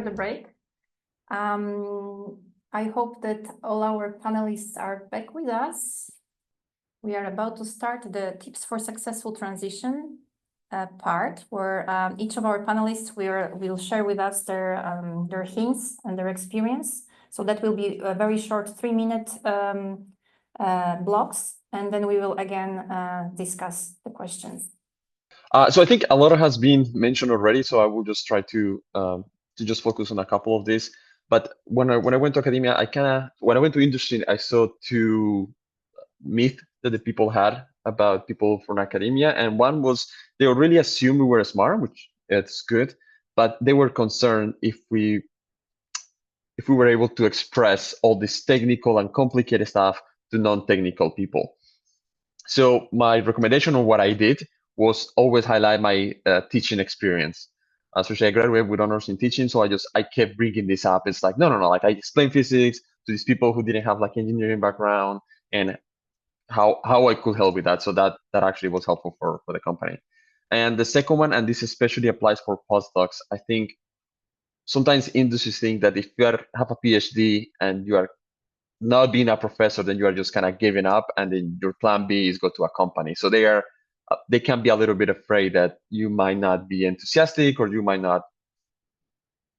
the break. I hope that all our panelists are back with us. We are about to start the tips for successful transition part, where each of our panelists will share with us their hints and their experience. So that will be a very short 3-minute blocks, and then we will again discuss the questions. So I think a lot has been mentioned already, so I will just try to just focus on a couple of these. But when I went to academia, when I went to industry, I saw two myths that the people had about people from academia, and one was they really assumed we were smart, which it's good, but they were concerned if we were able to express all this technical and complicated stuff to non-technical people. So my recommendation on what I did was always highlight my teaching experience. Especially I graduated with honors in teaching, so I kept bringing this up. It's like, no, like I explain physics to these people who didn't have like engineering background, and how I could help with that. So that actually was helpful for the company. And the second one, and this especially applies for postdocs, I think sometimes industries think that if you have a PhD and you are not being a professor, then you are just kind of giving up, and then your plan B is go to a company. So they can be a little bit afraid that you might not be enthusiastic or you might not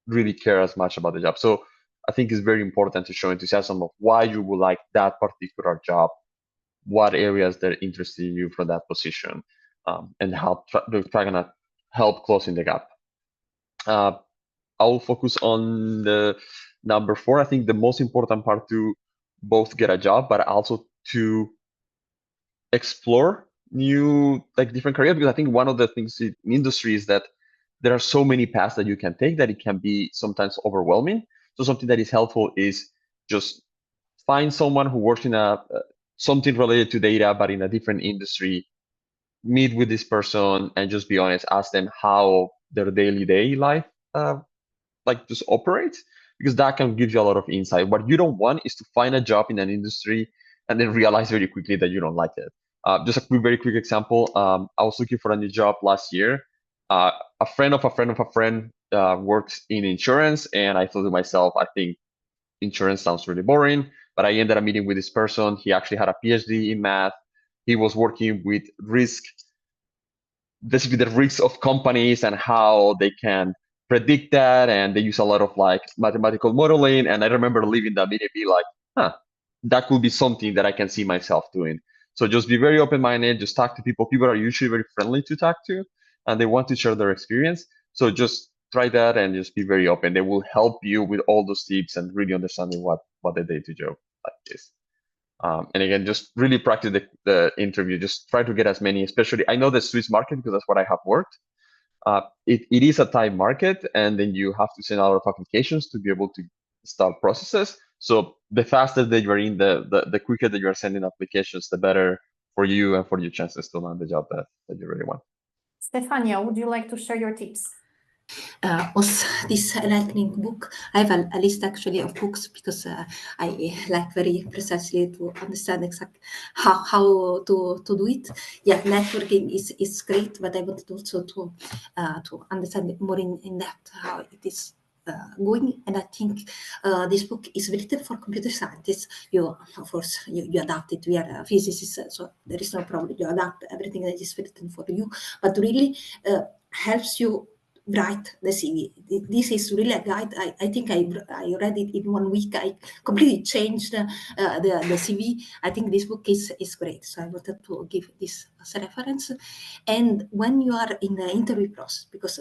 really care as much about the job. So I think it's very important to show enthusiasm of why you would like that particular job, what areas that interest you for that position, and how they're trying to help closing the gap. I'll focus on the number 4. I think the most important part to both get a job, but also to explore new, like different careers, because I think one of the things in industry is that there are so many paths that you can take that it can be sometimes overwhelming. So something that is helpful is just find someone who works in something related to data, but in a different industry, meet with this person and just be honest, ask them how their day life like just operates, because that can give you a lot of insight. What you don't want is to find a job in an industry and then realize very quickly that you don't like it. Just a very quick example. I was looking for a new job last year. A friend of a friend of a friend works in insurance, and I thought to myself, I think insurance sounds really boring. But I ended up meeting with this person. He actually had a PhD in math. He was working with basically the risks of companies and how they can predict that, and they use a lot of like mathematical modeling. And I remember leaving that meeting be like, that could be something that I can see myself doing. So just be very open-minded, just talk to people. People are usually very friendly to talk to, and they want to share their experience. So just try that and just be very open. They will help you with all those tips and really understanding what the day-to-day job like is. And again, just really practice the interview. Just try to get as many, especially, I know the Swiss market because that's what I have worked. It is a tight market, and then you have to send a lot of applications to be able to start processes. So the faster that you are in, the quicker that you are sending applications, the better for you and for your chances to land the job that you really want. Stefania, would you like to share your tips? Was this lightning book? I have a list actually of books because I like very precisely to understand exactly how to do it. Yeah, networking is great, but I wanted also to understand more in depth how it is going. And I think this book is written for computer scientists. You, of course, you adapt it. We are physicists, so there is no problem. You adapt everything that is written for you, but really helps you write the CV. This is really a guide. I think I read it in 1 week. I completely changed the CV. I think this book is great. So I wanted to give this as a reference. And when you are in the interview process, because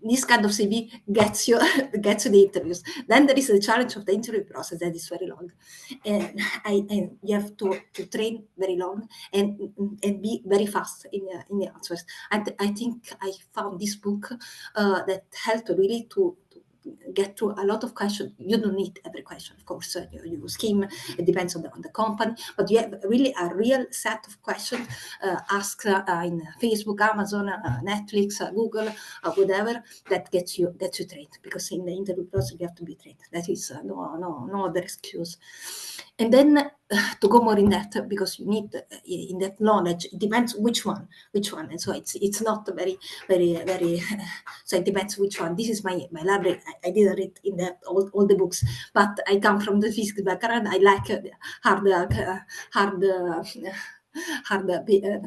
this kind of CV gets you the interviews. Then there is the challenge of the interview process that is very long, and you have to train very long and be very fast in the answers. And I think I found this book that helped really to get to a lot of questions. You don't need every question, of course. You skim. It depends on the company, but you have really a real set of questions asked in Facebook, Amazon, Netflix, Google, whatever, that gets you trained. Because in the interview process you have to be trained. That is no other excuse. And then to go more in depth, because you need in-depth knowledge. It depends which one, and so it's not very so it depends which one. This is my library. I didn't read in depth all the books, but I come from the physics background. I like hard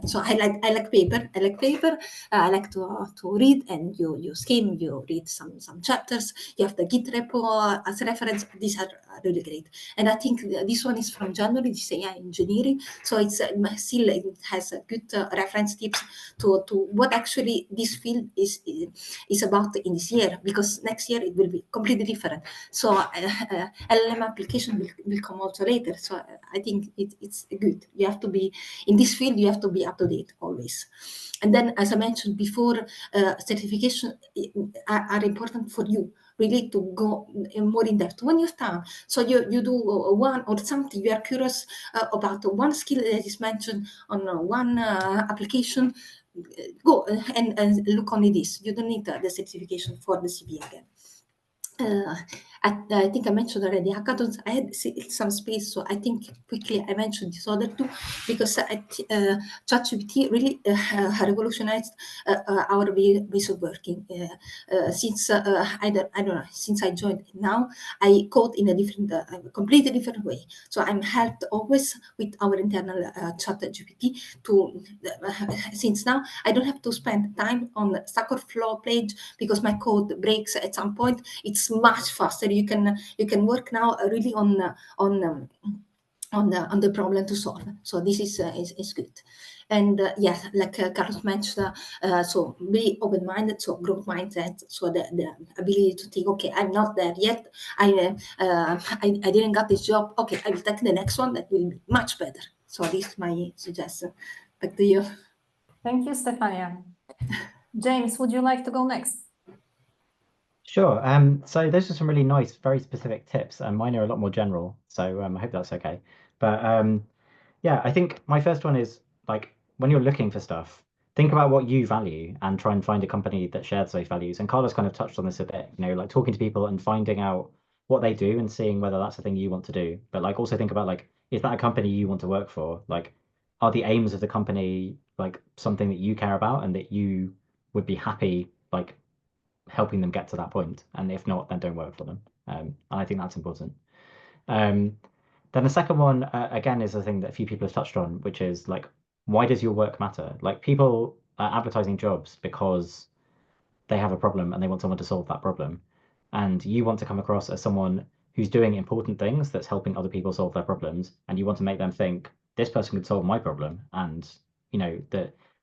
so I like paper. I like paper. I like to read, and you skim, you read some chapters. You have the Git repo as reference. These are really great. And I think this one is from January. This AI engineering. So it's still it has a good reference tips to what actually this field is about in this year, because next year it will be completely different. So LLM application will come also later. So I think it's good. You have to be in this field, you have to be up to date always. And then, as I mentioned before, certification are important for you, really, to go more in depth when you start. So you do one or something, you are curious about one skill that is mentioned on one application, go and look only this. You don't need the certification for the CV again. I think I mentioned already hackathons. I had some space, so I think quickly I mentioned this other two because ChatGPT really revolutionized our ways of working. Since I don't know, since I joined now, I code in a different, completely different way. So I'm helped always with our internal ChatGPT to. Since now I don't have to spend time on Stack Overflow page because my code breaks at some point. It's much faster. You can work now really on the problem to solve. So this is good. And yeah, like Carlos mentioned, so be open-minded, so growth mindset, so the ability to think, okay, I'm not there yet. I didn't get this job. Okay, I will take the next one that will be much better. So this is my suggestion. Back to you. Thank you, Stefania. James, would you like to go next? Sure. So those are some really nice, very specific tips, and mine are a lot more general. So I hope that's okay. But yeah, I think my first one is like when you're looking for stuff, think about what you value and try and find a company that shares those values. And Carlos kind of touched on this a bit, like talking to people and finding out what they do and seeing whether that's the thing you want to do. But like also think about like, is that a company you want to work for? Like, are the aims of the company like something that you care about and that you would be happy like helping them get to that point? And if not, then don't work for them. And I think that's important. Then the second one, again, is a thing that a few people have touched on, which is like, why does your work matter? Like people are advertising jobs because they have a problem and they want someone to solve that problem. And you want to come across as someone who's doing important things that's helping other people solve their problems. And you want to make them think, this person could solve my problem. And,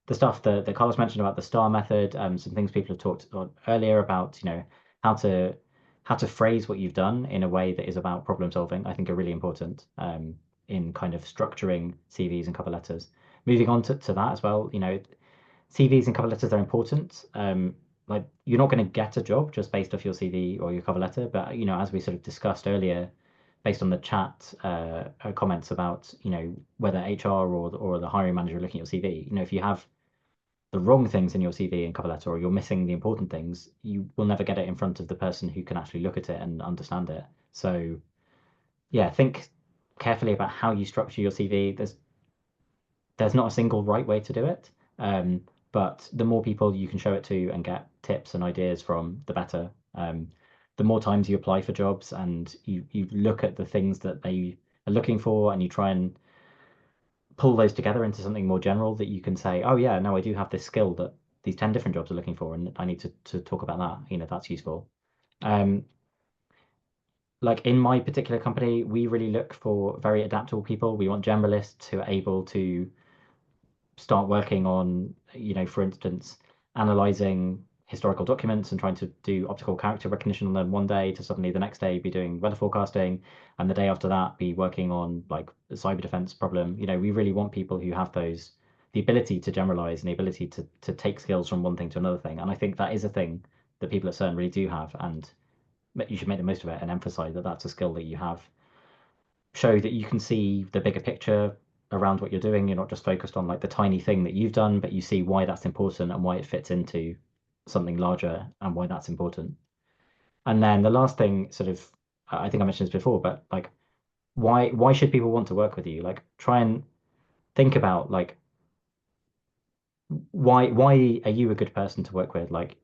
the stuff that Carlos mentioned about the STAR method, some things people have talked on earlier about, how to phrase what you've done in a way that is about problem solving, I think are really important in kind of structuring CVs and cover letters. Moving on to that as well, CVs and cover letters are important. Like you're not going to get a job just based off your CV or your cover letter, but as we sort of discussed earlier, based on the chat comments about whether HR or the hiring manager are looking at your CV, if you have the wrong things in your CV and cover letter, or you're missing the important things, you will never get it in front of the person who can actually look at it and understand it. So yeah, think carefully about how you structure your CV. There's not a single right way to do it. But the more people you can show it to and get tips and ideas from, the better. The more times you apply for jobs and you look at the things that they are looking for and you try and pull those together into something more general that you can say, oh yeah, no, I do have this skill that these 10 different jobs are looking for, and I need to talk about that. That's useful. Like in my particular company, we really look for very adaptable people. We want generalists who are able to start working on, for instance, analyzing historical documents and trying to do optical character recognition on them one day, to suddenly the next day be doing weather forecasting, and the day after that be working on like a cyber defense problem. We really want people who have the ability to generalize and the ability to take skills from one thing to another thing. And I think that is a thing that people at CERN really do have, and you should make the most of it and emphasize that that's a skill that you have. Show that you can see the bigger picture around what you're doing. You're not just focused on like the tiny thing that you've done, but you see why that's important and why it fits into something larger and why that's important. And then the last thing, sort of, I think I mentioned this before, but like, why should people want to work with you? Like, try and think about like, why are you a good person to work with? Like,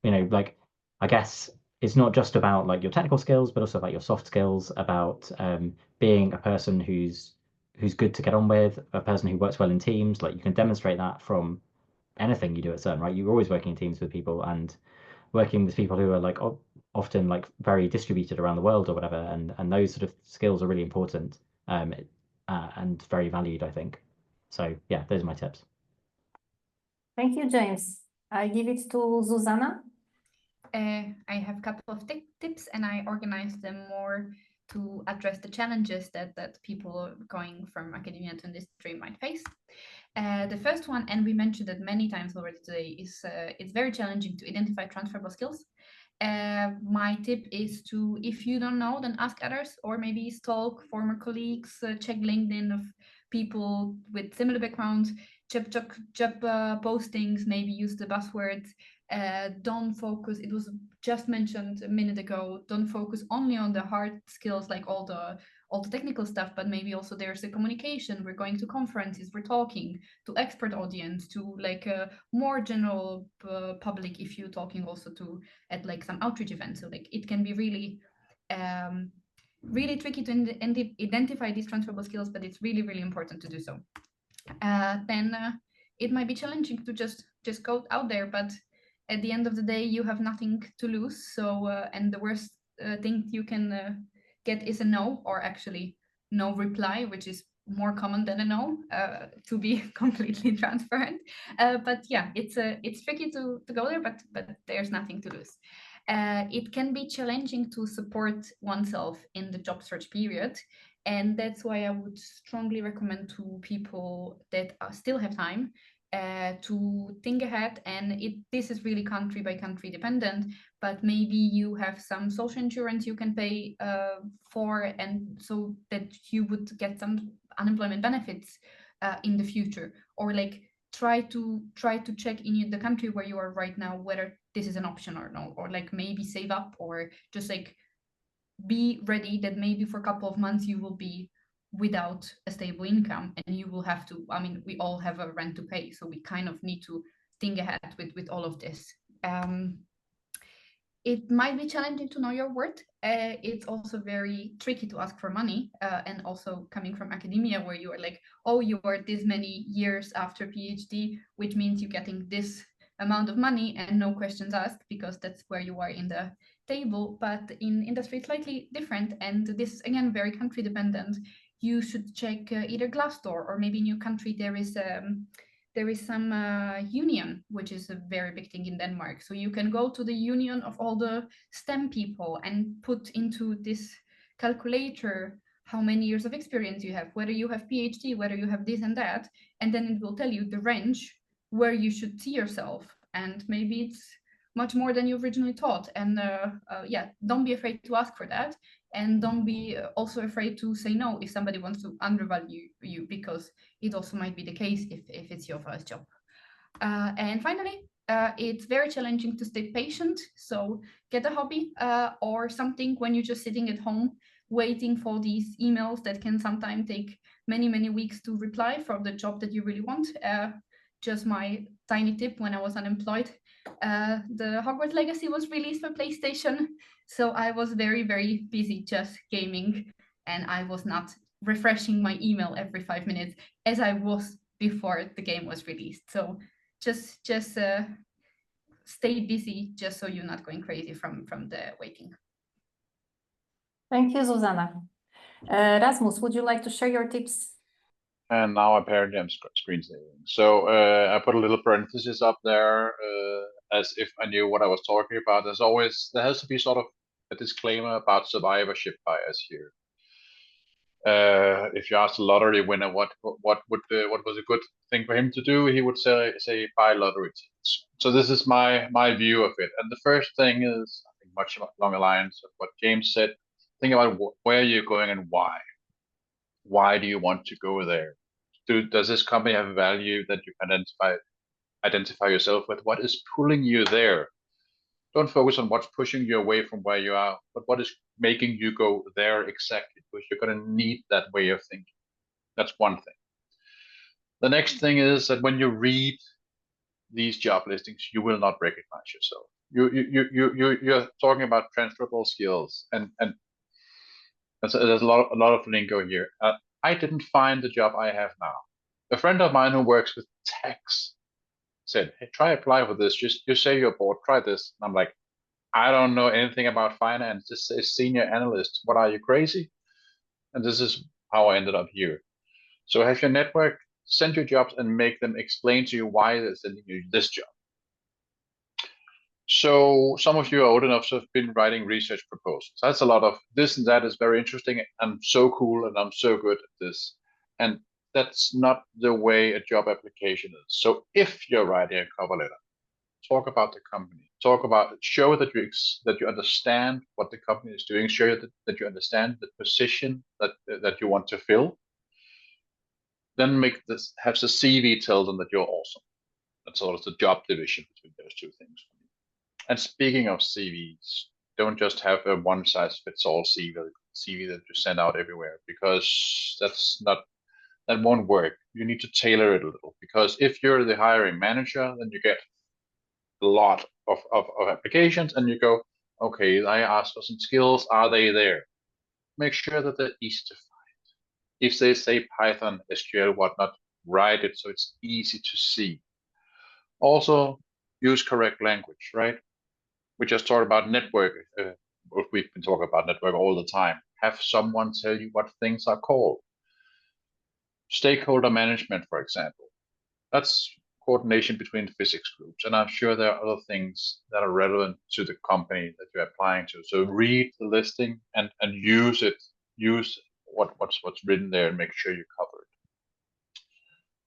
like I guess it's not just about like your technical skills, but also about your soft skills, about being a person who's good to get on with, a person who works well in teams. Like you can demonstrate that from anything you do at CERN, right? You're always working in teams with people and working with people who are like often like very distributed around the world or whatever, and those sort of skills are really important and very valued, I think. So yeah, those are my tips. Thank you, James. I give it to Zuzana. I have a couple of tips, and I organized them more to address the challenges that people going from academia to industry might face. The first one, and we mentioned it many times already today, is it's very challenging to identify transferable skills. My tip is to, if you don't know, then ask others, or maybe stalk former colleagues, check LinkedIn of people with similar backgrounds, job postings, maybe use the buzzwords. Don't focus, it was just mentioned a minute ago, don't focus only on the hard skills, like all the technical stuff, but maybe also there's the communication. We're going to conferences, we're talking to expert audience, to like a more general public, if you're talking also to at like some outreach events. So like it can be really really tricky to identify these transferable skills, but it's really, really important to do so. Then it might be challenging to just go out there, but at the end of the day, you have nothing to lose. So, and the worst thing you can get is a no, or actually no reply, which is more common than a no, to be completely transparent. But yeah, it's tricky to go there, but there's nothing to lose. It can be challenging to support oneself in the job search period. And that's why I would strongly recommend to people that still have time to think ahead. And this is really country by country dependent, but maybe you have some social insurance you can pay for, and so that you would get some unemployment benefits in the future, or like try to check in the country where you are right now whether this is an option or no, or like maybe save up, or just like be ready that maybe for a couple of months you will be without a stable income, and you will have to, I mean, we all have a rent to pay, so we kind of need to think ahead with all of this. It might be challenging to know your worth. It's also very tricky to ask for money, and also coming from academia, where you are like, oh, you are this many years after PhD, which means you're getting this amount of money and no questions asked, because that's where you are in the table. But in industry, it's slightly different, and this is again very country dependent. You should check either Glassdoor, or maybe in your country there is some union, which is a very big thing in Denmark. So you can go to the union of all the STEM people and put into this calculator how many years of experience you have, whether you have PhD, whether you have this and that, and then it will tell you the range where you should see yourself. And maybe it's much more than you originally thought. And yeah, don't be afraid to ask for that. And don't be also afraid to say no if somebody wants to undervalue you, because it also might be the case if it's your first job. And finally, it's very challenging to stay patient. So get a hobby or something when you're just sitting at home waiting for these emails that can sometimes take many, many weeks to reply for the job that you really want. Just my tiny tip: when I was unemployed, the Hogwarts Legacy was released for PlayStation. So I was very, very busy just gaming, and I was not refreshing my email every 5 minutes as I was before the game was released. So just stay busy, just so you're not going crazy from the waiting. Thank you, Zuzana. Rasmus, would you like to share your tips? And now apparently I'm screen saving. So I put a little parenthesis up there as if I knew what I was talking about. There has to be sort of a disclaimer about survivorship bias here. If you ask a lottery winner what was a good thing for him to do, he would say buy lottery tickets. So this is my view of it. And the first thing is, I think, much along the lines of what James said. Think about where you're going and why. Why do you want to go there? Does this company have a value that you can identify yourself with? What is pulling you there? Don't focus on what's pushing you away from where you are, but what is making you go there exactly, because you're going to need that way of thinking. That's one thing. The next thing is that when you read these job listings, you will not recognize yourself. you're talking about transferable skills, and there's a lot of lingo here. I didn't find the job I have now. A friend of mine who works with tax said, "Hey, try apply for this. Just you say you're bored, try this." And I'm like, I don't know anything about finance. This says senior analyst. What, are you crazy? And this is how I ended up here. So have your network, send your jobs, and make them explain to you why they're sending you this job. So some of you are old enough to have been writing research proposals. That's a lot of this and that is very interesting. I'm so cool and I'm so good at this. And that's not the way a job application is. So if you're writing a cover letter, talk about the company, show that you understand what the company is doing, show that you understand the position that you want to fill. Then have the CV tell them that you're awesome. That's sort of the job division between those two things. And speaking of CVs, don't just have a one-size-fits-all CV that you send out everywhere, because that won't work. You need to tailor it a little, because if you're the hiring manager, then you get a lot of applications, and you go, okay, I asked for some skills, are they there? Make sure that they're easy to find. If they say Python, SQL, whatnot, write it so it's easy to see. Also, use correct language, right? We just talked about network. We've been talking about network all the time. Have someone tell you what things are called. Stakeholder management, for example. That's coordination between physics groups. And I'm sure there are other things that are relevant to the company that you're applying to. So read the listing and use it. Use what's written there and make sure you cover it.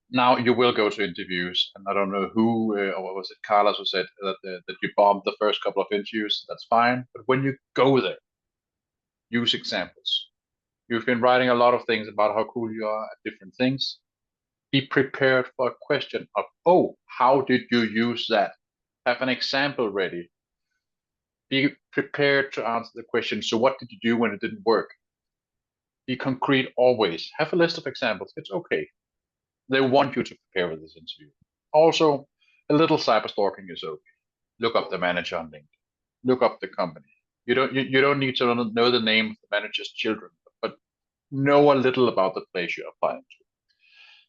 Now you will go to interviews, and I don't know who, or what was it, Carlos, who said that you bombed the first couple of interviews. That's fine, but when you go there, use examples. You've been writing a lot of things about how cool you are at different things. Be prepared for a question of, oh, how did you use that? Have an example ready. Be prepared to answer the question, so what did you do when it didn't work? Be concrete always. Have a list of examples. It's okay. They want you to prepare for this interview. Also, a little cyber stalking is okay. Look up the manager on LinkedIn. Look up the company. You don't need to know the name of the manager's children, but know a little about the place you're applying to.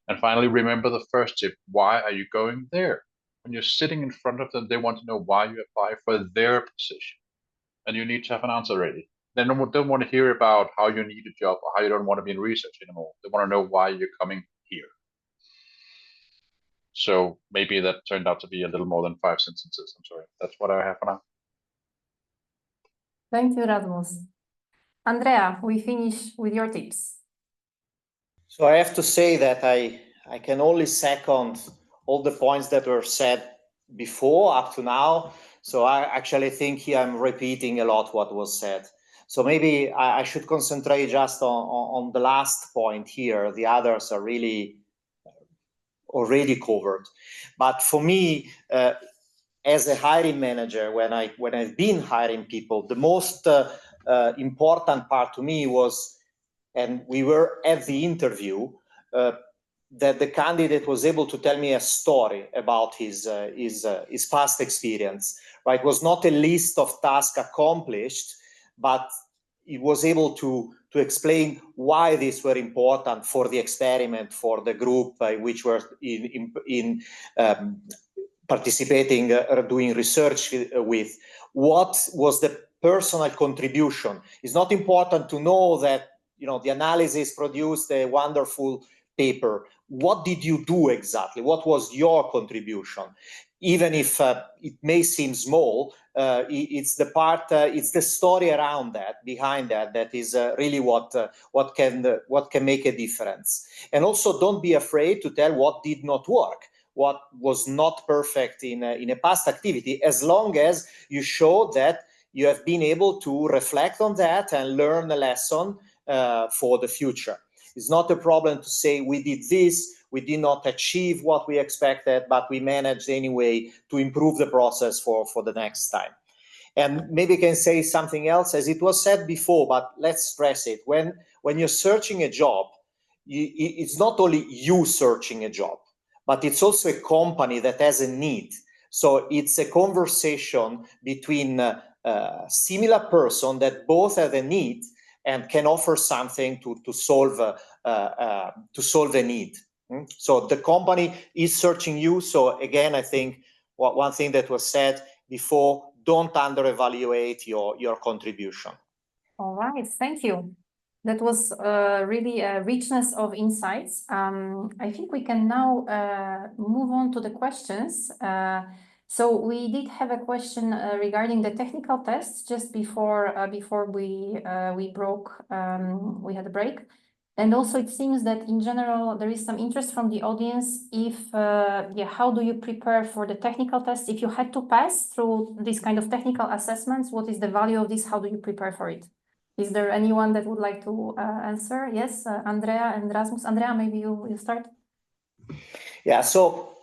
And finally, remember the first tip. Why are you going there? When you're sitting in front of them, they want to know why you apply for their position. And you need to have an answer ready. They don't want to hear about how you need a job or how you don't want to be in research anymore. They want to know why you're coming here. So maybe that turned out to be a little more than 5 sentences. I'm sorry. That's what I have for now. Thank you, Rasmus. Andrea, we finish with your tips. So I have to say that I can only second all the points that were said before up to now. So I actually think here I'm repeating a lot what was said. So maybe I should concentrate just on the last point here. The others are really already covered. But for me, as a hiring manager, when I've been hiring people, the most important part to me was, and we were at the interview, that the candidate was able to tell me a story about his past experience. Right, it was not a list of tasks accomplished, but he was able to explain why these were important for the experiment, for the group which were in participating, doing research with. What was the personal contribution? It's not important to know that the analysis produced a wonderful paper. What did you do exactly? What was your contribution? Even if it may seem small, it's the part, it's the story around that, behind that, that is really what can make a difference. And also, don't be afraid to tell what did not work, what was not perfect in a past activity, as long as you show that you have been able to reflect on that and learn a lesson for the future. It's not a problem to say we did this, we did not achieve what we expected, but we managed anyway to improve the process for the next time. And maybe I can say something else, as it was said before, but let's stress it. When you're searching a job, it's not only you searching a job, but it's also a company that has a need. So it's a conversation between similar person that both have a need and can offer something to solve a need. So the company is searching you. So again, I think one thing that was said before, don't under-evaluate your contribution. All right, thank you. That was really a richness of insights. I think we can now move on to the questions. So we did have a question regarding the technical tests just before we broke. We had a break, and also it seems that in general there is some interest from the audience. If how do you prepare for the technical tests? If you had to pass through this kind of technical assessments, what is the value of this? How do you prepare for it? Is there anyone that would like to answer? Yes, Andrea and Rasmus. Andrea, maybe you start. Yeah, so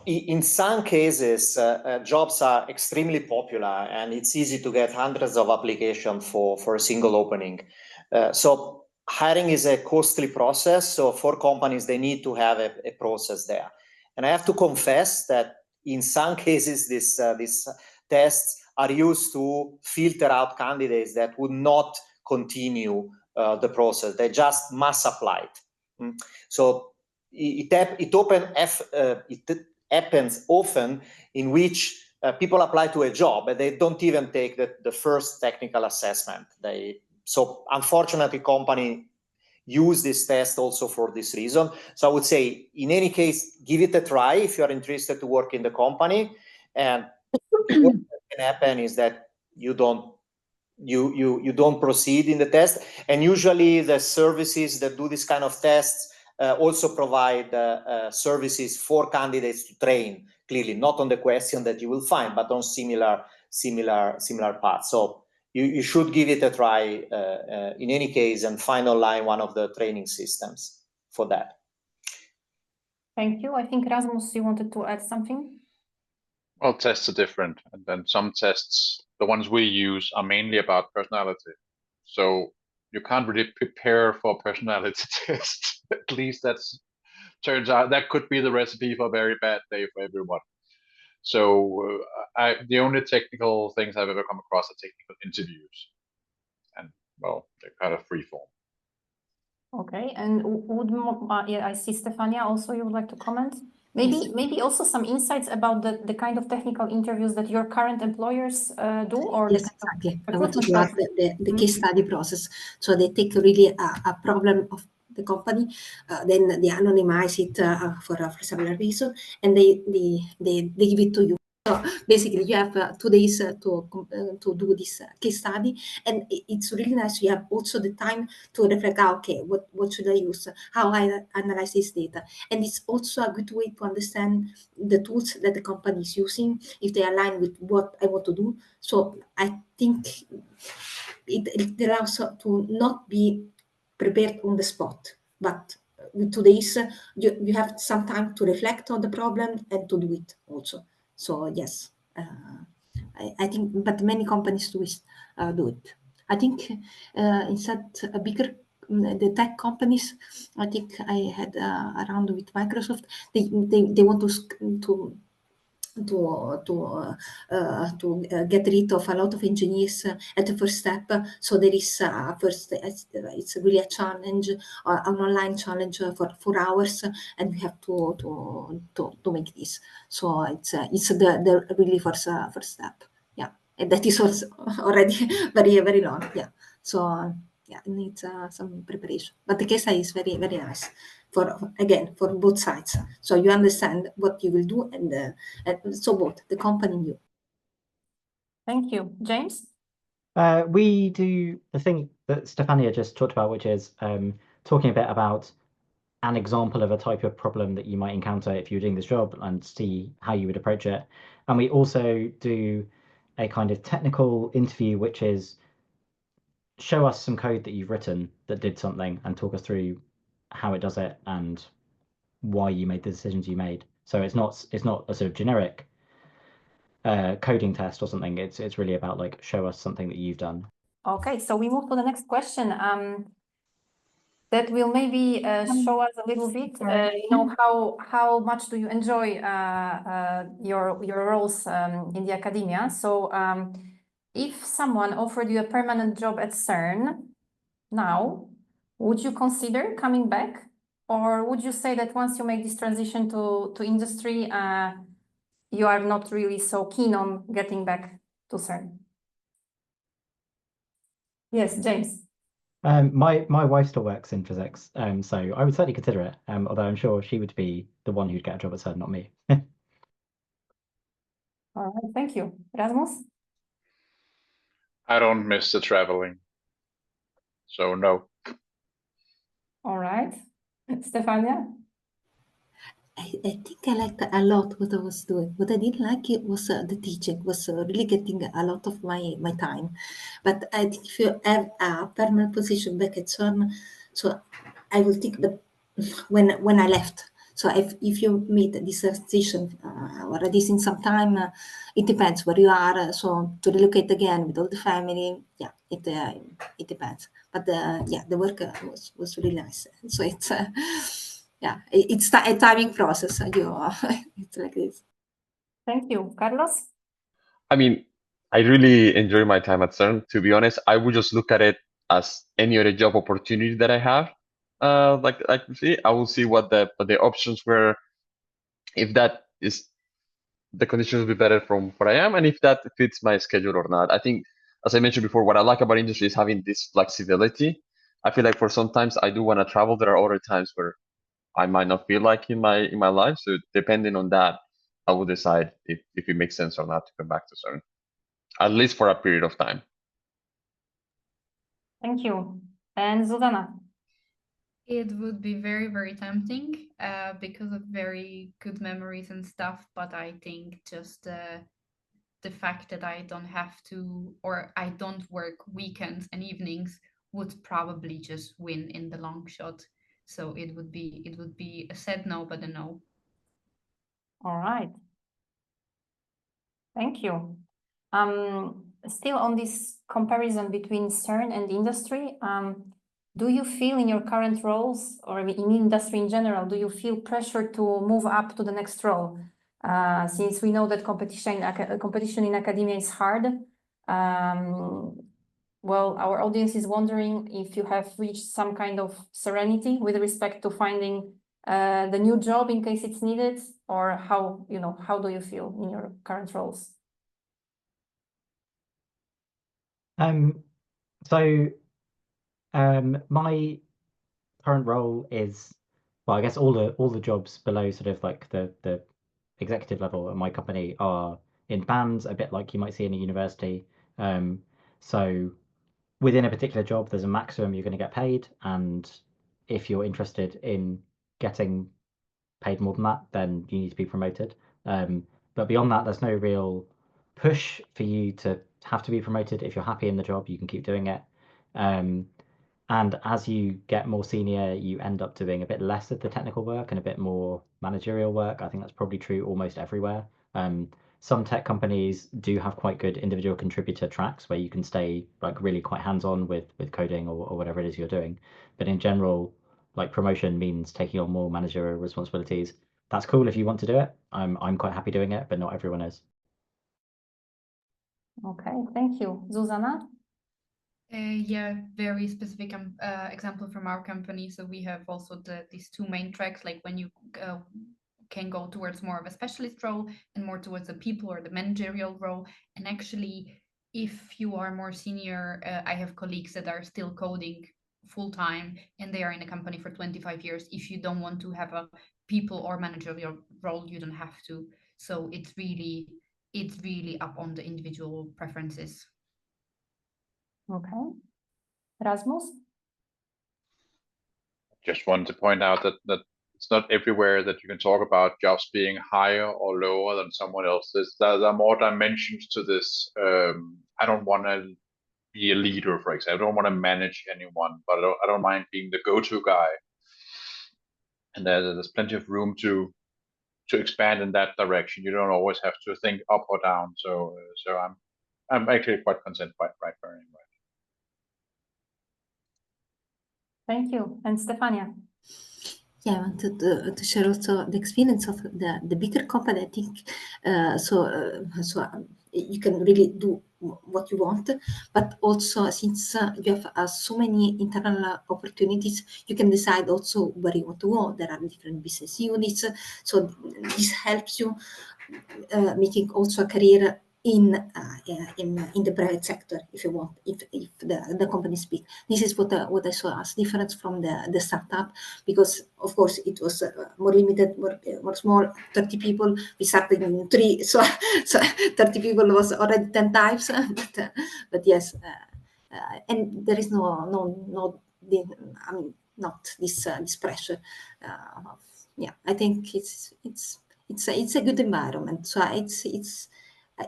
in some cases, jobs are extremely popular and it's easy to get hundreds of applications for a single opening. So hiring is a costly process. So for companies, they need to have a process there. And I have to confess that in some cases, these tests are used to filter out candidates that would not continue the process. They just mass applied. So it happens often in which people apply to a job and they don't even take the first technical assessment. So unfortunately, company use this test also for this reason. So I would say, in any case, give it a try if you are interested to work in the company. And what can happen is that you don't proceed in the test. And usually the services that do this kind of tests also provide services for candidates to train, clearly not on the question that you will find, but on similar parts. So you should give it a try in any case and find online one of the training systems for that. Thank you. I think Rasmus, you wanted to add something? Well, tests are different, and then some tests, the ones we use, are mainly about personality. So you can't really prepare for a personality test. At least turns out that could be the recipe for a very bad day for everyone. So the only technical things I've ever come across are technical interviews, and well, they're kind of free form. Okay, and I see Stefania also. You would like to comment? Maybe also some insights about the kind of technical interviews that your current employers do, or yes, exactly. I want to add the case study process. So they take really a problem of the company, then they anonymize it for several reasons, and they give it to you. So basically, you have 2 days to do this case study, and it's really nice. You have also the time to reflect. Okay, what should I use? How I analyze this data, and it's also a good way to understand the tools that the company is using, if they align with what I want to do. So I think it allows to not be prepared on the spot, but with 2 days, you have some time to reflect on the problem and to do it also. So yes, I think, but many companies do it. I think instead a bigger the tech companies, I think I had around with Microsoft. They want to get rid of a lot of engineers at the first step. So there is first, it's really a challenge, an online challenge for 4 hours, and we have to make this. So it's the really first step. Yeah, and that is also already very long. Yeah. So yeah, it needs some preparation. But the case study is very nice for both sides. So you understand what you will do, and so both the company and you. Thank you. James? We do the thing that Stefania just talked about, which is talking a bit about an example of a type of problem that you might encounter if you're doing this job and see how you would approach it. And we also do a kind of technical interview, which is show us some code that you've written that did something and talk us through how it does it and why you made the decisions you made. So it's not a sort of generic coding test or something. It's really about like show us something that you've done. Okay, so we move to the next question. that will maybe show us a little bit, how much do you enjoy your roles in the academia. So if someone offered you a permanent job at CERN now, would you consider coming back? Or would you say that once you make this transition to industry, you are not really so keen on getting back to CERN? Yes, James. My wife still works in physics, so I would certainly consider it. Although I'm sure she would be the one who'd get a job at CERN, not me. All right, thank you. Rasmus? I don't miss the traveling, so no. All right. Stefania? I think I liked a lot what I was doing. What I didn't like it was the teaching, was really getting a lot of my time. But I think if you have a permanent position back at CERN, so I will think, but when I left, so if you meet this transition already in some time, it depends where you are. So to relocate again with all the family, yeah, it depends. But yeah, the work was really nice. So it's yeah, it's a timing process. It's like this. Thank you. Carlos? I mean, I really enjoy my time at CERN. To be honest, I would just look at it as any other job opportunity that I have. Like see, I will see what the options were. If that is the conditions will be better from where I am, and if that fits my schedule or not. I think, as I mentioned before, what I like about industry is having this flexibility. I feel like for sometimes I do want to travel. There are other times where I might not feel like in my life. So depending on that, I will decide if it makes sense or not to come back to CERN, at least for a period of time. Thank you. And Zuzana? It would be very, very tempting because of very good memories and stuff. But I think just the fact that I don't have to, or I don't work weekends and evenings would probably just win in the long shot. So it would be a sad no, but a no. All right. Thank you. Still on this comparison between CERN and industry, do you feel in your current roles or in industry in general, do you feel pressure to move up to the next role? Since we know that competition in academia is hard. Well, our audience is wondering if you have reached some kind of serenity with respect to finding the new job in case it's needed, or how do you feel in your current roles? My current role is, well, I guess all the jobs below sort of like the executive level at my company are in bands, a bit like you might see in a university. So within a particular job, there's a maximum you're going to get paid, and if you're interested in getting paid more than that, then you need to be promoted. But beyond that, there's no real push for you to have to be promoted. If you're happy in the job, you can keep doing it. And as you get more senior, you end up doing a bit less of the technical work and a bit more managerial work. I think that's probably true almost everywhere. Some tech companies do have quite good individual contributor tracks where you can stay like really quite hands-on with coding or whatever it is you're doing. But in general, like promotion means taking on more managerial responsibilities. That's cool if you want to do it. I'm quite happy doing it, but not everyone is. Okay, thank you. Zuzana? Yeah, very specific example from our company. So we have also these two main tracks, like when you can go towards more of a specialist role and more towards the people or the managerial role. And actually, if you are more senior, I have colleagues that are still coding full time and they are in a company for 25 years. If you don't want to have a people or managerial role, you don't have to. So it's really up on the individual preferences. Okay. Rasmus? Just wanted to point out that it's not everywhere that you can talk about jobs being higher or lower than someone else's. There are more dimensions to this. I don't want to be a leader, for example. I don't want to manage anyone, but I don't mind being the go-to guy. And there's plenty of room to expand in that direction. You don't always have to think up or down. So I'm actually quite content right where I'm at. Thank you. And Stefania? Yeah, I wanted to share also the experience of the bigger company. I think you can really do what you want, but also since you have so many internal opportunities, you can decide also where you want to go. There are different business units, so this helps you making also a career in the private sector, if you want, if the company is big. This is what I saw as difference from the startup, because of course it was more limited, more small, 30 people. We started in 3, so 30 people was already 10 times. But yes, and there is not this pressure. Yeah, I think it's a good environment. So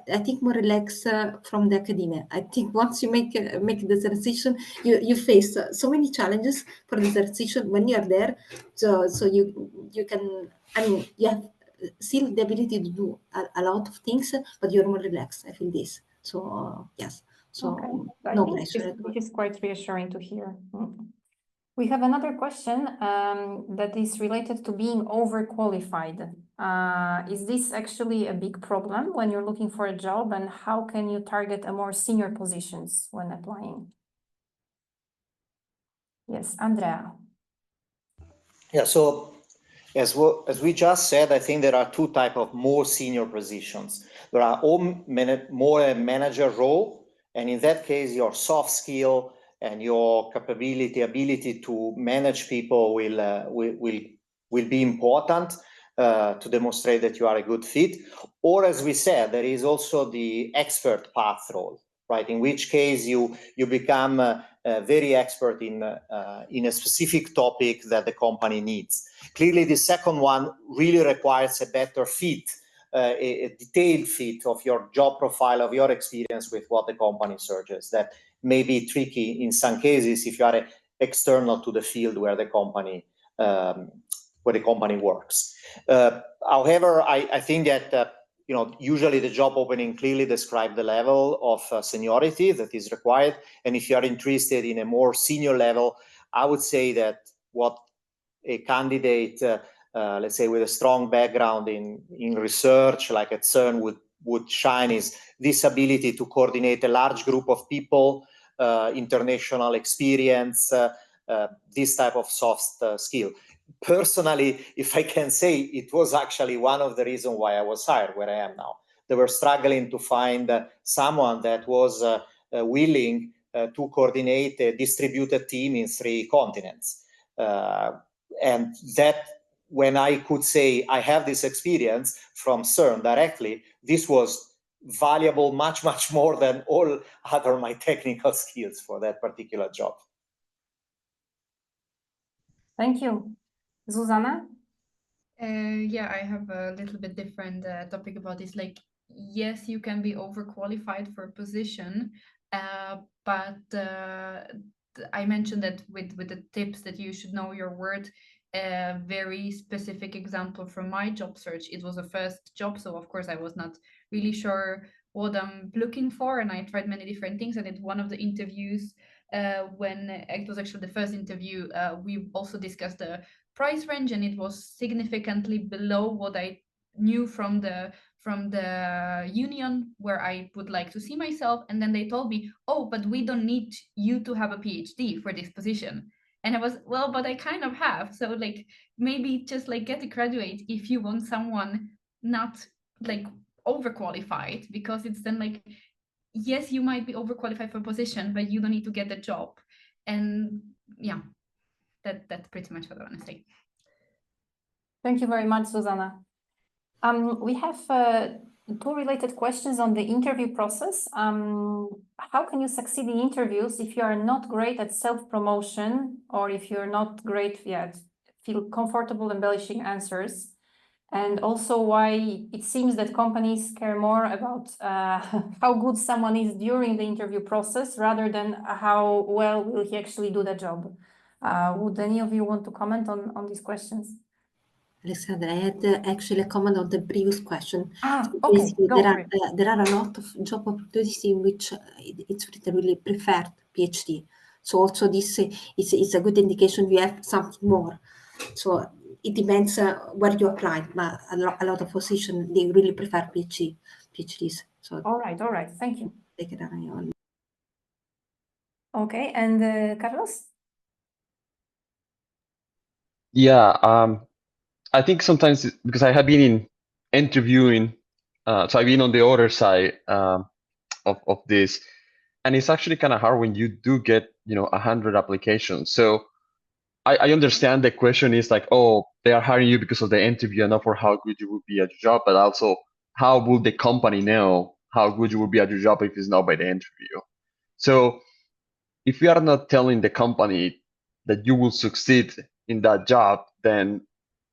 I think more relaxed from the academia. I think once you make the transition, you face so many challenges for the transition when you are there. So you can, I mean, you have still the ability to do a lot of things, but you're more relaxed. I feel this. So yes. So Okay. no I think pressure at all. this is quite reassuring to hear. We have another question that is related to being overqualified. Is this actually a big problem when you're looking for a job, and how can you target a more senior positions when applying? Yes, Andrea. Yeah, so as we just said, I think there are two types of more senior positions. There are more a manager role, and in that case, your soft skill and your ability to manage people will be important to demonstrate that you are a good fit. Or as we said, there is also the expert path role, right? In which case you become very expert in a specific topic that the company needs. Clearly, the second one really requires a better fit, a detailed fit of your job profile, of your experience with what the company searches. That may be tricky in some cases if you are external to the field where the company works. However, I think that usually the job opening clearly describes the level of seniority that is required, and if you are interested in a more senior level, I would say that what a candidate, let's say with a strong background in research, like at CERN, would shine is this ability to coordinate a large group of people, international experience, this type of soft skill. Personally, if I can say, it was actually one of the reasons why I was hired where I am now. They were struggling to find someone that was willing to coordinate a distributed team in 3 continents. And that, when I could say I have this experience from CERN directly, this was valuable much more than all other my technical skills for that particular job. Thank you. Zuzana? Yeah, I have a little bit different topic about this. Like, yes, you can be overqualified for a position, but I mentioned that with the tips that you should know your worth. A very specific example from my job search. It was a first job, so of course I was not really sure what I'm looking for, and I tried many different things. And at one of the interviews, when it was actually the first interview, we also discussed the price range, and it was significantly below what I knew from the union where I would like to see myself. And then they told me, oh, but we don't need you to have a PhD for this position. And I was, well, but I kind of have. So like, maybe just like get a graduate if you want someone not like overqualified, because it's then like, yes, you might be overqualified for a position, but you don't need to get the job. And yeah, that's pretty much what I want to say. Thank you very much, Susanna. We have 2 related questions on the interview process. How can you succeed in interviews if you are not great at self-promotion, or if you're not great yet, feel comfortable embellishing answers? And also why it seems that companies care more about how good someone is during the interview process rather than how well will he actually do the job. Would any of you want to comment on these questions? Alexandra, I had actually a comment on the previous question. Okay, basically, go for it. there are a lot of job opportunities in which it's written really preferred PhD. So also this is a good indication we have something more. So it depends where you apply, but a lot of positions, they really prefer PhDs. So All right, thank you. take it on. Okay, and Carlos? Yeah, I think sometimes because I have been in interviewing, so I've been on the other side of this, and it's actually kind of hard when you do get 100 applications. So I understand the question is like, oh, they are hiring you because of the interview and not for how good you will be at your job, but also how will the company know how good you will be at your job if it's not by the interview? So if you are not telling the company that you will succeed in that job, then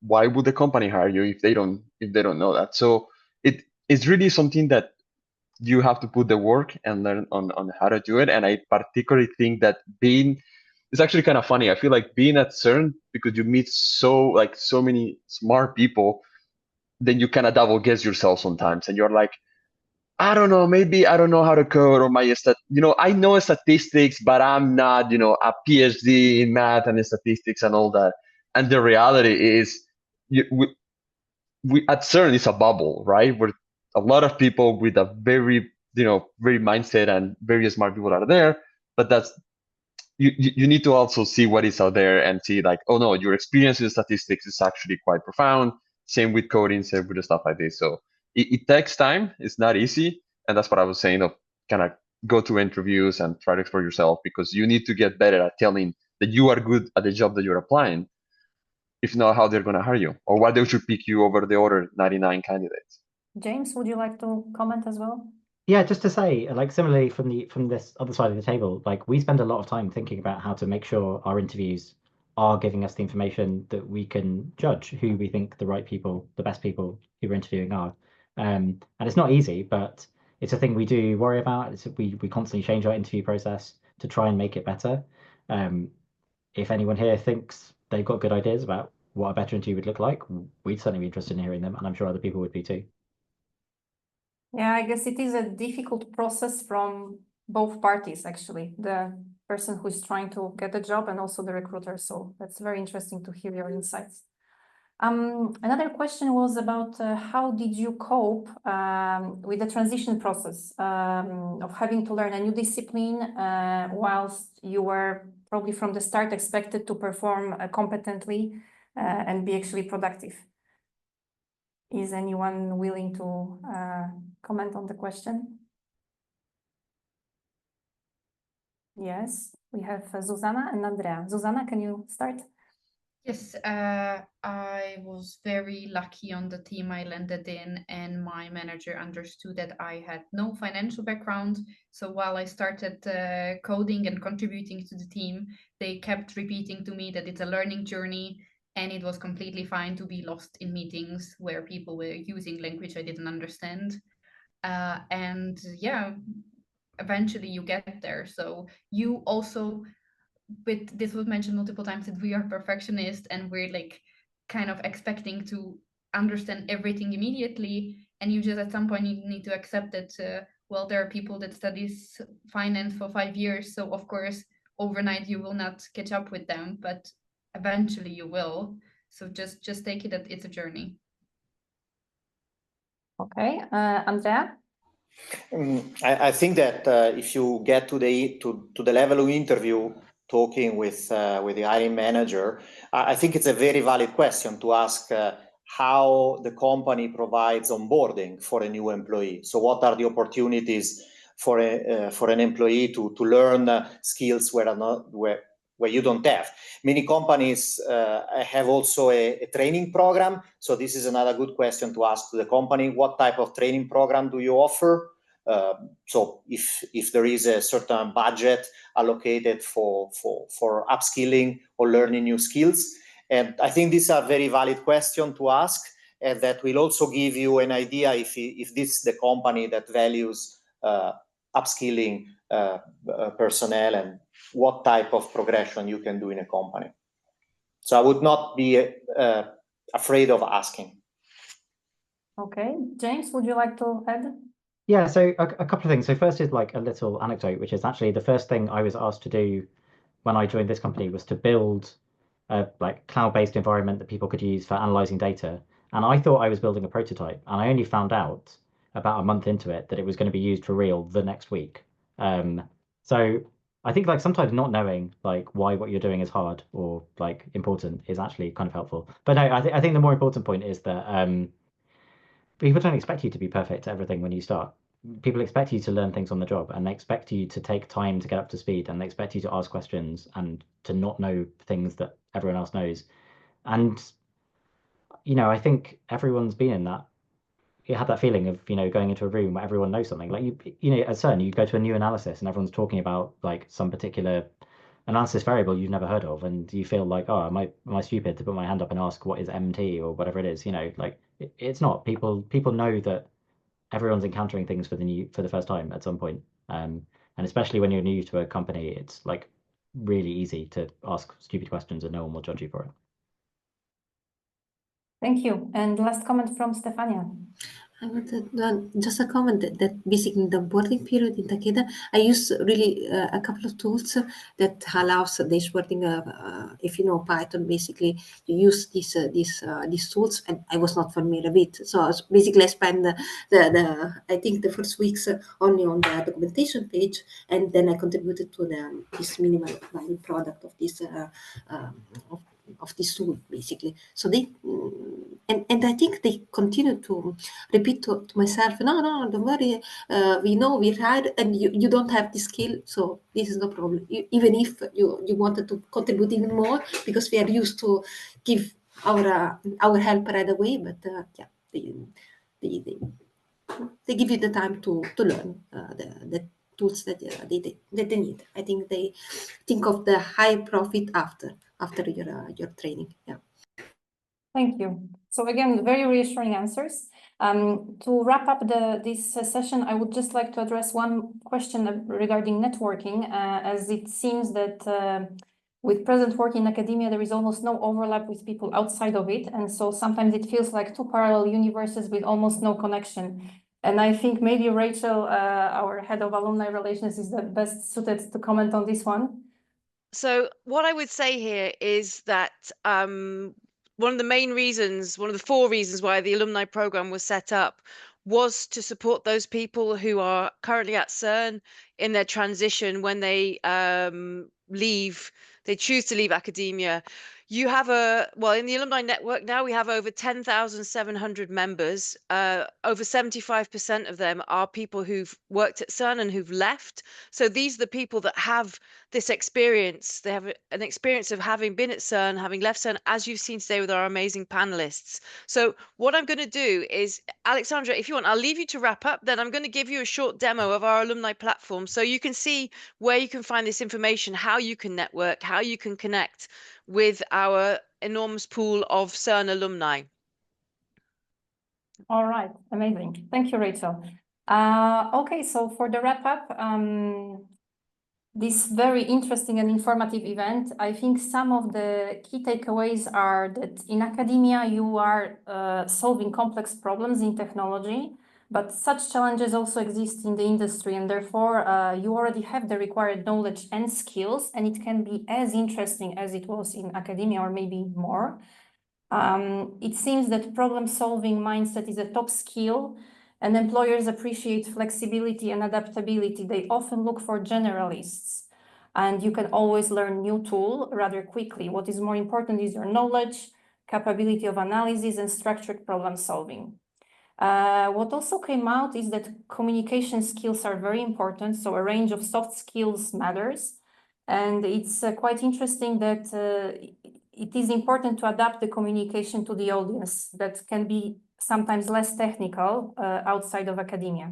why would the company hire you if they don't know that? So it's really something that you have to put the work and learn on how to do it. And I particularly think that it's actually kind of funny. I feel like being at CERN, because you meet so many smart people, then you kind of double guess yourself sometimes, and you're like, I don't know, maybe I don't know how to code, or I know statistics, but I'm not, a PhD in math and statistics and all that. And the reality is, we at CERN is a bubble, right? Where a lot of people with a very, very mindset and very smart people are there, but that's you need to also see what is out there and see like, oh no, your experience in statistics is actually quite profound. Same with coding, same with the stuff like this. So it takes time. It's not easy, and that's what I was saying of kind of go to interviews and try to explore yourself, because you need to get better at telling that you are good at the job that you're applying. If not, how they're going to hire you, or why they should pick you over the other 99 candidates. James, would you like to comment as well? Yeah, just to say, like similarly from this other side of the table, like we spend a lot of time thinking about how to make sure our interviews are giving us the information that we can judge who we think the right people, the best people who we're interviewing are. And it's not easy, but it's a thing we do worry about. We constantly change our interview process to try and make it better. If anyone here thinks they've got good ideas about what a better interview would look like, we'd certainly be interested in hearing them, and I'm sure other people would be too. Yeah, I guess it is a difficult process from both parties, actually. The person who's trying to get a job and also the recruiter. So that's very interesting to hear your insights. Another question was about how did you cope with the transition process of having to learn a new discipline whilst you were probably from the start expected to perform competently and be actually productive? Is anyone willing to comment on the question? Yes, we have Zuzana and Andrea. Zuzana, can you start? Yes, I was very lucky on the team I landed in, and my manager understood that I had no financial background. So while I started coding and contributing to the team, they kept repeating to me that it's a learning journey, and it was completely fine to be lost in meetings where people were using language I didn't understand. And yeah, eventually you get there. So you also, but this was mentioned multiple times, that we are perfectionists and we're like kind of expecting to understand everything immediately, and you just at some point you need to accept that well, there are people that studies finance for 5 years, so of course overnight you will not catch up with them, but eventually you will. So just take it that it's a journey. Okay, Andrea? I think that if you get to the level of interview, talking with the hiring manager, I think it's a very valid question to ask how the company provides onboarding for a new employee. So what are the opportunities for an employee to learn skills where you don't have? Many companies have also a training program. So this is another good question to ask to the company. What type of training program do you offer? So if there is a certain budget allocated for upskilling or learning new skills. And I think these are very valid questions to ask, and that will also give you an idea if this is the company that values upskilling personnel and what type of progression you can do in a company. So I would not be afraid of asking. Okay, James, would you like to add? Yeah, so a couple of things. So first is like a little anecdote, which is actually the first thing I was asked to do when I joined this company was to build a like cloud-based environment that people could use for analyzing data. And I thought I was building a prototype, and I only found out about a month into it that it was going to be used for real the next week. So I think like sometimes not knowing like why what you're doing is hard or like important is actually kind of helpful. But no, I think the more important point is that people don't expect you to be perfect at everything when you start. People expect you to learn things on the job, and they expect you to take time to get up to speed, and they expect you to ask questions and to not know things that everyone else knows. And I think everyone's been in that. You had that feeling of going into a room where everyone knows something. Like at CERN, you go to a new analysis and everyone's talking about like some particular analysis variable you've never heard of, and you feel like, oh, am I stupid to put my hand up and ask what is MT or whatever it is? Like it's not. People know that everyone's encountering things for the first time at some point. And especially when you're new to a company, it's like really easy to ask stupid questions and no one will judge you for it. Thank you. And last comment from Stefania. I wanted just a comment that basically in the boarding period in Takeda, I use really a couple of tools that allows dashboarding. If you know Python, basically you use these tools, and I was not familiar with. So basically, I spend I think the first weeks only on the documentation page, and then I contributed to this minimal viable product of this of this tool, basically. So they and I think they continue to repeat to myself, no, don't worry, we know we tried, and you don't have the skill, so this is no problem. Even if you wanted to contribute even more, because we are used to give our help right away, but yeah, they give you the time to learn the tools that they need. I think they think of the high profit after your training. Yeah. Thank you. So again, very reassuring answers. To wrap up this session, I would just like to address one question regarding networking, as it seems that with present work in academia, there is almost no overlap with people outside of it. And so sometimes it feels like two parallel universes with almost no connection. And I think maybe Rachel, our head of alumni relations, is the best suited to comment on this one. So what I would say here is that one of the 4 reasons why the alumni program was set up was to support those people who are currently at CERN in their transition when they choose to leave academia. You have in the alumni network now, we have over 10,700 members. Over 75% of them are people who've worked at CERN and who've left. So these are the people that have this experience. They have an experience of having been at CERN, having left CERN, as you've seen today with our amazing panelists. So what I'm going to do is, Alexandra, if you want, I'll leave you to wrap up. Then I'm going to give you a short demo of our alumni platform so you can see where you can find this information, how you can network, how you can connect with our enormous pool of CERN alumni. All right, amazing. Thank you, Rachel. Okay, so for the wrap up, this very interesting and informative event, I think some of the key takeaways are that in academia, you are solving complex problems in technology, but such challenges also exist in the industry, and therefore you already have the required knowledge and skills, and it can be as interesting as it was in academia or maybe more. It seems that problem-solving mindset is a top skill, and employers appreciate flexibility and adaptability. They often look for generalists, and you can always learn new tool rather quickly. What is more important is your knowledge, capability of analysis, and structured problem solving. What also came out is that communication skills are very important, so a range of soft skills matters. And it's quite interesting that it is important to adapt the communication to the audience that can be sometimes less technical outside of academia.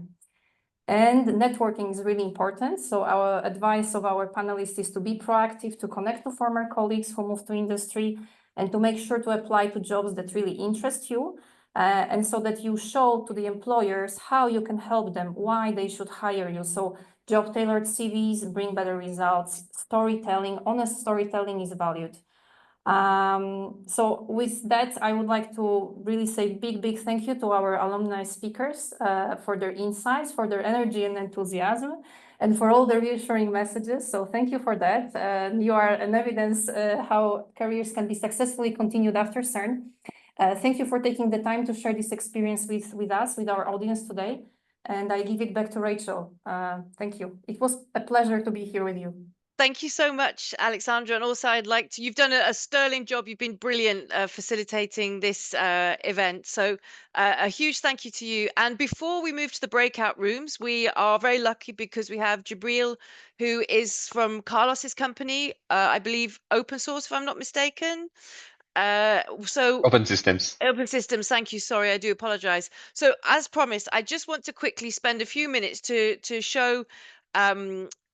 And networking is really important. So our advice of our panelists is to be proactive, to connect to former colleagues who move to industry, and to make sure to apply to jobs that really interest you. And so that you show to the employers how you can help them, why they should hire you. So job-tailored CVs bring better results. Storytelling, honest storytelling is valued. So with that, I would like to really say big thank you to our alumni speakers for their insights, for their energy and enthusiasm. and for all the reassuring messages. So thank you for that. You are an evidence how careers can be successfully continued after CERN. Thank you for taking the time to share this experience with us, with our audience today. And I give it back to Rachel. Thank you. It was a pleasure to be here with you. Thank you so much, Alexandra. And also, I'd like to, you've done a sterling job. You've been brilliant facilitating this event. So a huge thank you to you. And before we move to the breakout rooms, we are very lucky because we have Jibril, who is from Carlos's company, I believe open source, if I'm not mistaken. Open Systems. Open Systems, thank you. Sorry, I do apologize. So as promised, I just want to quickly spend a few minutes to show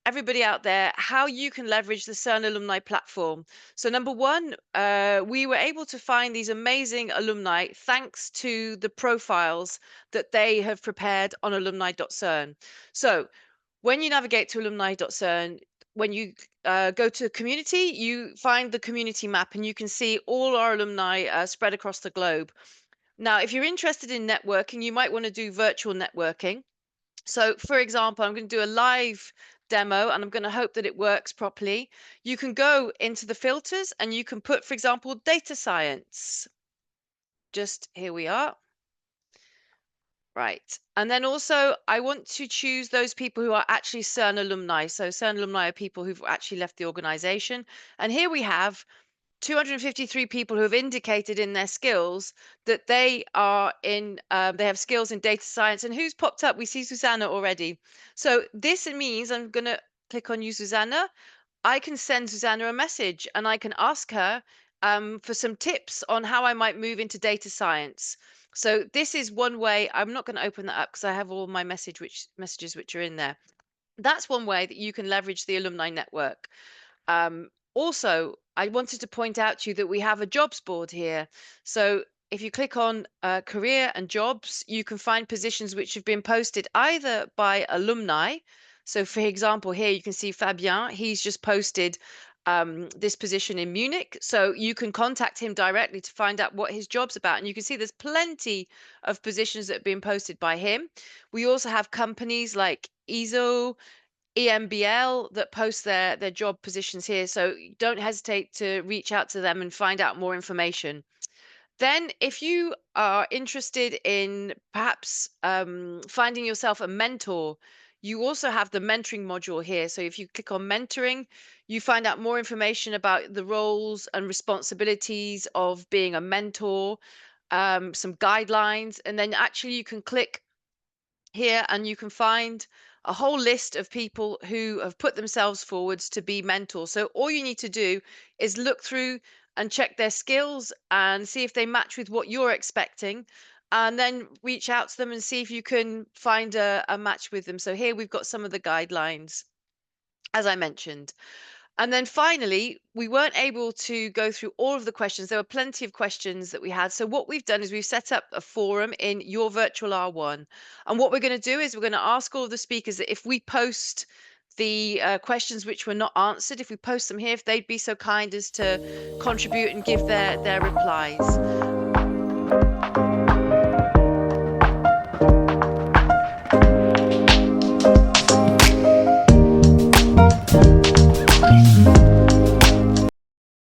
everybody out there how you can leverage the CERN alumni platform. So number one, we were able to find these amazing alumni thanks to the profiles that they have prepared on alumni.cern. So when you navigate to alumni.cern, when you go to community, you find the community map and you can see all our alumni spread across the globe. Now, if you're interested in networking, you might want to do virtual networking. So for example, I'm going to do a live demo and I'm going to hope that it works properly. You can go into the filters and you can put, for example, data science. Just here we are. Right. And then also I want to choose those people who are actually CERN alumni. So CERN alumni are people who've actually left the organization. And here we have 253 people who have indicated in their skills that they are in, they have skills in data science. And who's popped up? We see Susanna already. So this means I'm going to click on you, Susanna. I can send Susanna a message and I can ask her for some tips on how I might move into data science. So this is one way. I'm not going to open that up because I have all my messages which are in there. That's one way that you can leverage the alumni network. Also, I wanted to point out to you that we have a jobs board here. So if you click on career and jobs, you can find positions which have been posted either by alumni. So for example, here you can see Fabien, he's just posted this position in Munich. So you can contact him directly to find out what his job's about. And you can see there's plenty of positions that have been posted by him. We also have companies like ESO, EMBL that post their job positions here. So don't hesitate to reach out to them and find out more information. Then if you are interested in perhaps finding yourself a mentor, you also have the mentoring module here. So if you click on mentoring, you find out more information about the roles and responsibilities of being a mentor, some guidelines, and then actually you can click here and you can find a whole list of people who have put themselves forwards to be mentors. So all you need to do is look through and check their skills and see if they match with what you're expecting, and then reach out to them and see if you can find a match with them. So here we've got some of the guidelines, as I mentioned. And then finally, we weren't able to go through all of the questions. There were plenty of questions that we had. So what we've done is we've set up a forum in Your Virtual R1. And what we're going to do is we're going to ask all of the speakers that if we post the questions which were not answered, if we post them here, if they'd be so kind as to contribute and give their replies.